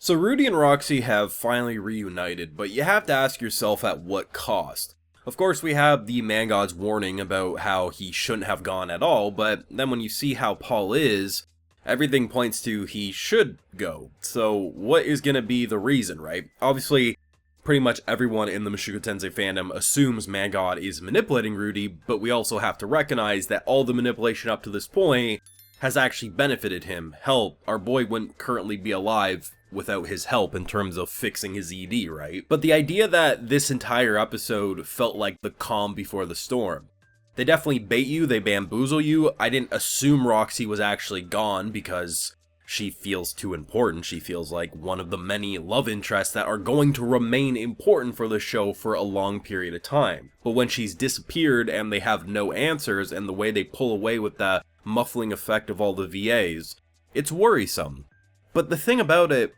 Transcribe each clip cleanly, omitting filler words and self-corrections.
So Rudy and Roxy have finally reunited, but you have to ask yourself at what cost. Of course, we have the man god's warning about how he shouldn't have gone at all, but then when you see how Paul is, everything points to he should go. So what is going to be the reason, right? Obviously, pretty much everyone in the Mushoku Tensei fandom assumes man god is manipulating Rudy, but we also have to recognize that all the manipulation up to this point has actually benefited him. Hell, our boy wouldn't currently be alive without his help in terms of fixing his ED, right? But the idea that this entire episode felt like the calm before the storm. They definitely bait you, they bamboozle you. I didn't assume Roxy was actually gone because she feels too important. She feels like one of the many love interests that are going to remain important for the show for a long period of time. But when she's disappeared and they have no answers, and the way they pull away with the muffling effect of all the VAs, it's worrisome. But the thing about it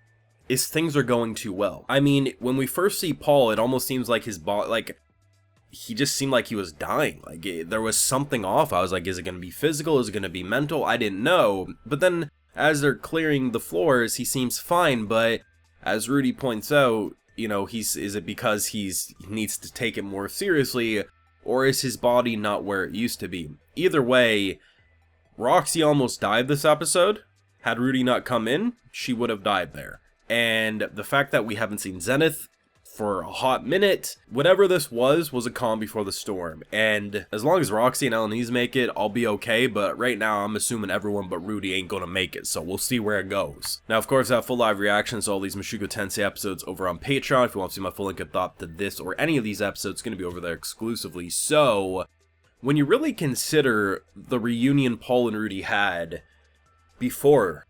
is things are going too well. I mean, when we first see Paul, it almost seems like his body, he just seemed like he was dying. There was something off. I was like, is it going to be physical? Is it going to be mental? I didn't know. But then, as they're clearing the floors, he seems fine. But as Rudy points out, is it because he needs to take it more seriously, or is his body not where it used to be? Either way, Roxy almost died this episode. Had Rudy not come in, she would have died there. And the fact that we haven't seen Zenith for a hot minute, whatever this was a calm before the storm. And as long as Roxy and Eloise make it, I'll be okay, but right now I'm assuming everyone but Rudy ain't gonna make it, so we'll see where it goes. Now, of course, I have full live reactions to all these Mushoku Tensei episodes over on Patreon. If you want to see my full link of thought to this or any of these episodes, it's gonna be over there exclusively. So, when you really consider the reunion Paul and Rudy had before,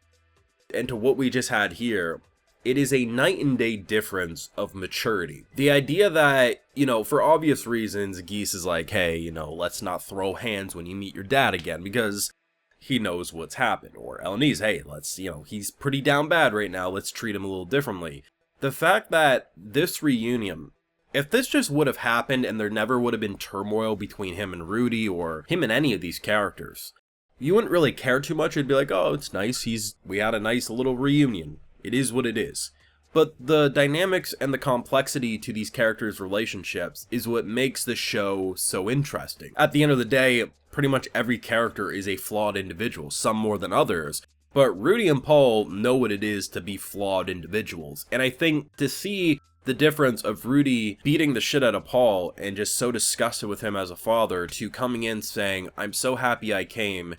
and to what we just had here, it is a night and day difference of maturity. The idea that, for obvious reasons, Geese is like, hey, let's not throw hands when you meet your dad again, because he knows what's happened. Or Eloise, hey, let's, he's pretty down bad right now, let's treat him a little differently. The fact that this reunion, if this just would have happened and there never would have been turmoil between him and Rudy, or him and any of these characters, you wouldn't really care too much. It'd be like, oh, it's nice, we had a nice little reunion. It is what it is. But the dynamics and the complexity to these characters' relationships is what makes the show so interesting. At the end of the day, pretty much every character is a flawed individual, some more than others. But Rudy and Paul know what it is to be flawed individuals. And I think to see the difference of Rudy beating the shit out of Paul and just so disgusted with him as a father, to coming in saying, I'm so happy I came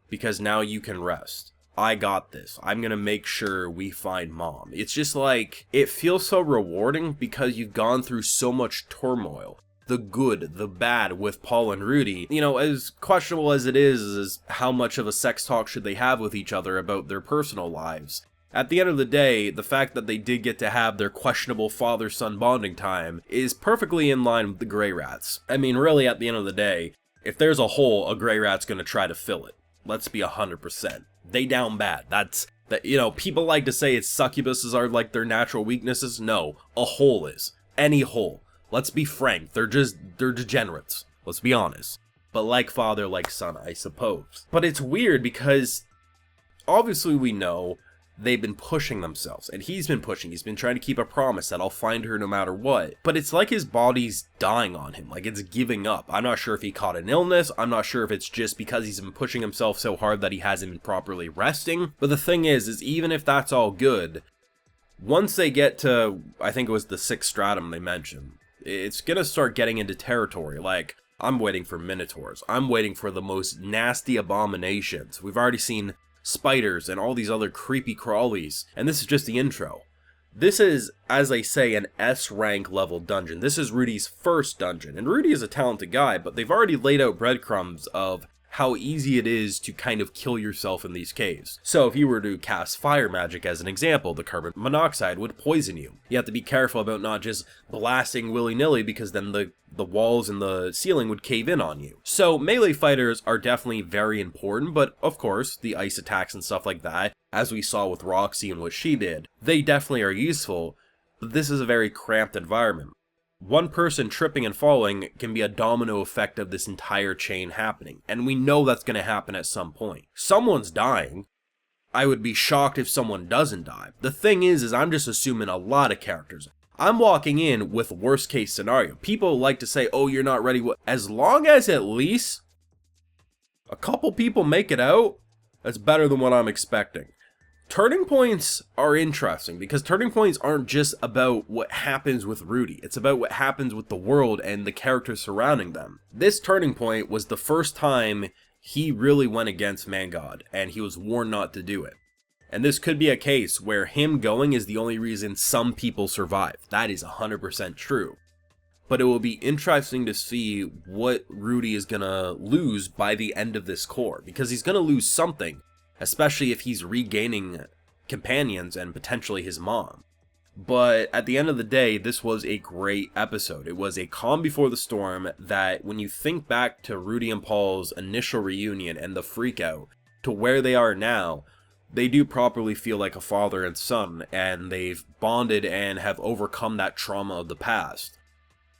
because now you can rest. I got this. I'm gonna make sure we find mom. It's just like, it feels so rewarding because you've gone through so much turmoil. The good, the bad with Paul and Rudy. As questionable as it is how much of a sex talk should they have with each other about their personal lives. At the end of the day, the fact that they did get to have their questionable father-son bonding time is perfectly in line with the Grey Rats. I mean, really, at the end of the day, if there's a hole, a Grey Rat's gonna try to fill it. Let's be 100%. They down bad. People like to say it's succubuses are like their natural weaknesses. No, a hole is. Any hole. Let's be frank. They're degenerates. Let's be honest. But like father, like son, I suppose. But it's weird because obviously we know they've been pushing themselves, and he's been pushing. He's been trying to keep a promise that I'll find her no matter what. But it's like his body's dying on him, like it's giving up. I'm not sure if he caught an illness. I'm not sure if it's just because he's been pushing himself so hard that he hasn't been properly resting. But the thing is even if that's all good, once they get to, I think it was the 6th stratum they mentioned, it's gonna start getting into territory. Like, I'm waiting for minotaurs. I'm waiting for the most nasty abominations. We've already seen spiders and all these other creepy crawlies, and this is just the intro. This is, as I say, an S rank level dungeon. This is Rudy's first dungeon, and Rudy is a talented guy, but they've already laid out breadcrumbs of how easy it is to kind of kill yourself in these caves. So if you were to cast fire magic as an example, the carbon monoxide would poison you. You have to be careful about not just blasting willy-nilly, because then the walls and the ceiling would cave in on you. So melee fighters are definitely very important, but of course the ice attacks and stuff like that, as we saw with Roxy and what she did, they definitely are useful, but this is a very cramped environment. One person tripping and falling can be a domino effect of this entire chain happening, and we know that's going to happen at some point. Someone's dying. I would be shocked if someone doesn't die. The thing is I'm just assuming a lot of characters. I'm walking in with worst case scenario. People like to say, oh, you're not ready. As long as at least a couple people make it out, that's better than what I'm expecting. Turning points are interesting because turning points aren't just about what happens with Rudy. It's about what happens with the world and the characters surrounding them. This turning point was the first time he really went against Man-God, and he was warned not to do it. And this could be a case where him going is the only reason some people survive. That is 100% true. But it will be interesting to see what Rudy is going to lose by the end of this core, because he's going to lose something, especially if he's regaining companions and potentially his mom. But at the end of the day, this was a great episode. It was a calm before the storm that, when you think back to Rudy and Paul's initial reunion and the freakout to where they are now, they do properly feel like a father and son, and they've bonded and have overcome that trauma of the past.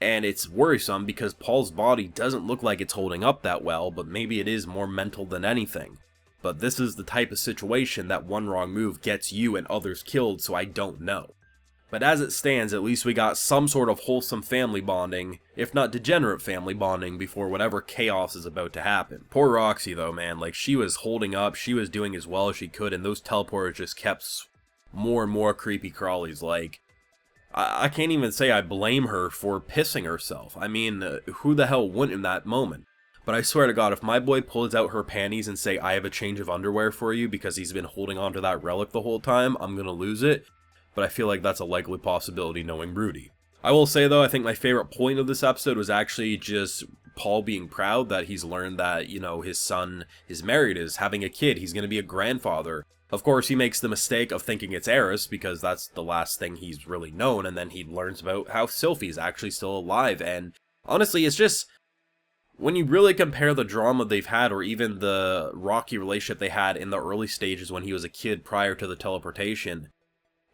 And it's worrisome because Paul's body doesn't look like it's holding up that well, but maybe it is more mental than anything. But this is the type of situation that one wrong move gets you and others killed, so I don't know. But as it stands, at least we got some sort of wholesome family bonding, if not degenerate family bonding, before whatever chaos is about to happen. Poor Roxy though, man, like, she was holding up, she was doing as well as she could, and those teleporters just kept more and more creepy crawlies. Like, I can't even say I blame her for pissing herself. I mean, who the hell wouldn't in that moment? But I swear to God, if my boy pulls out her panties and say, I have a change of underwear for you because he's been holding on to that relic the whole time, I'm gonna lose it. But I feel like that's a likely possibility knowing Rudy. I will say though, I think my favorite point of this episode was actually just Paul being proud that he's learned that, you know, his son is married, is having a kid, he's gonna be a grandfather. Of course, he makes the mistake of thinking it's Eris, because that's the last thing he's really known, and then he learns about how Sylphie's actually still alive, and honestly, it's just, when you really compare the drama they've had, or even the rocky relationship they had in the early stages when he was a kid prior to the teleportation,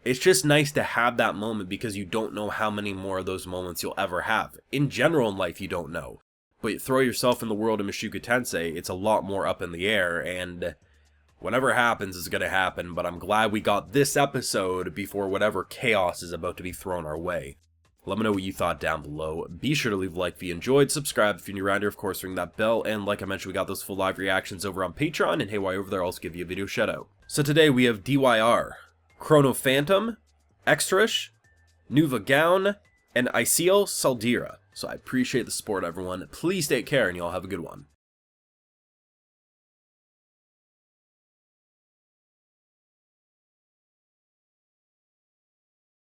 it's just nice to have that moment because you don't know how many more of those moments you'll ever have. In general in life, you don't know. But you throw yourself in the world of Mushoku Tensei, it's a lot more up in the air, and whatever happens is going to happen, but I'm glad we got this episode before whatever chaos is about to be thrown our way. Let me know what you thought down below. Be sure to leave a like if you enjoyed, subscribe if you're new around here, of course ring that bell, and like I mentioned, we got those full live reactions over on Patreon, and hey, while you're over there, I'll also give you a video shout out. So today we have DYR, Chrono Phantom, Extrish, Nuva Gown, and Isiel Saldira. So I appreciate the support, everyone. Please take care, and y'all have a good one.